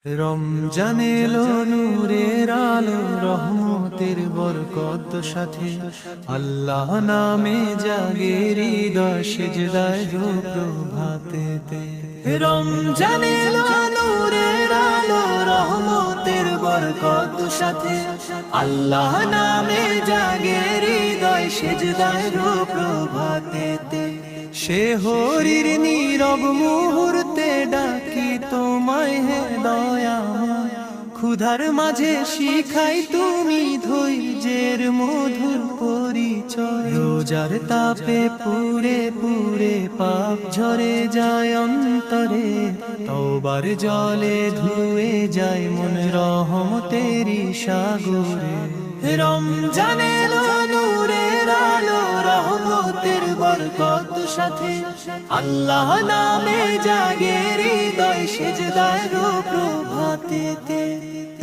রমজান এলো নূরের আলো রহমতের বরকত সাথে আল্লাহ নামে জাগে হৃদয় সিজদায় প্রভাতেতে। রমজান এলো নূরের আলো রহমতের বরকত সাথে আল্লাহ নামে জাগে হৃদয় সিজদায় প্রভাতেতে। সে হরির নীরব মুহূর্তে ডাকি তোমায় হে দয়াময়, ক্ষুধার মাঝে শিখাই তুমি ধৈর্যের মধুর পরিচয়। রোজার তাপে পুড়ে পুড়ে পাপ ঝরে যায় অন্তরে, তওবার জলে ধুয়ে যায় মন রহমতেরই সাগরে। রমজান এলো নূরের আলো রহমতের বরকত সাথে আল্লাহ নামে জাগে হৃদয় সিজদায় প্রভাতেতে।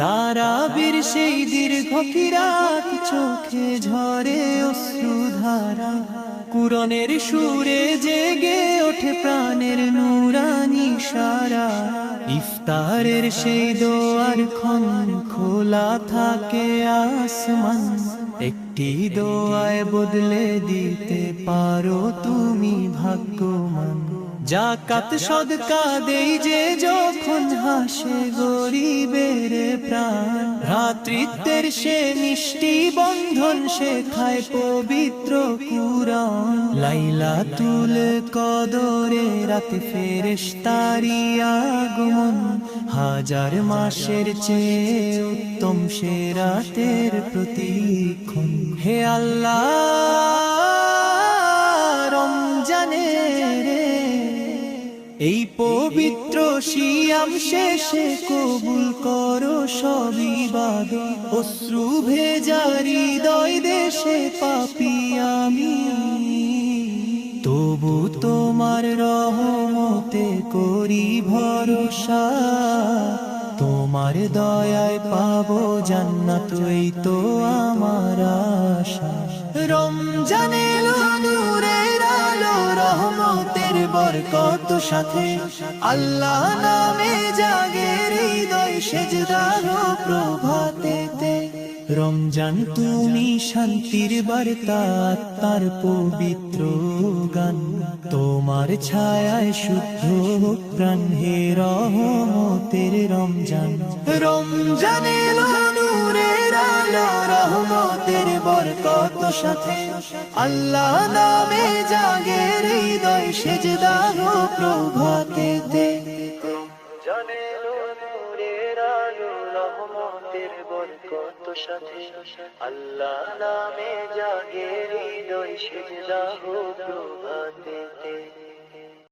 তারাবির সেই দীর্ঘ কিরাত চোখে ঝরে অশ্রুধারা, কুরআনের সুরে জেগে ওঠে প্রাণের নুরানি সারা। ইফতারের সেই দোয়ার খন খোলা থাকে আসমান, একটি দোয়ায় বদলে দিতে পারো তুমি ভাগ্যবান। যাকাত সদকা দেই যে যখন হাসে গরিবের প্রাণ, ভ্রাতৃত্বের সে মিষ্টি বন্ধন শেখায় পবিত্র কুরআন। লাইলাতুল কদরে রাতে ফেরেশতারি আগমন, হাজার মাসের চেয়ে উত্তম সে রাতের প্রতিক্ষণ। হে আল্লাহ রমজানের এই পবিত্র সিয়াম শেষে কবুল করো সব ইবাদত, অশ্রু ভেজা হৃদয় দেশে পাপী আমি, তবু তোমার রহমতে করি ভরসা। তোমার দয়ায় পাবো জান্নাত এই তো আমার আশা। রমজান এলো নূরের আলো রহমতের বরকত সাথে আল্লাহ নামে জাগে হৃদয় সিজদার প্রভাতেতে। রমজান তুমি শান্তির বার্তা তার পবিত্র গান, তোমার ছায়ায় শুদ্ধ প্রাণ হে রহমতের রমজান। রমজান এলো নূরের আলো রহমতের বরকত সাথে আল্লাহ নামে জাগে হৃদয় সিজদার প্রভাতেতে। রমজান এলো নূরের আলো রহমতের বরকত সাথে আল্লাহ নামে জাগে হৃদয় সিজদার প্রভাতেতে।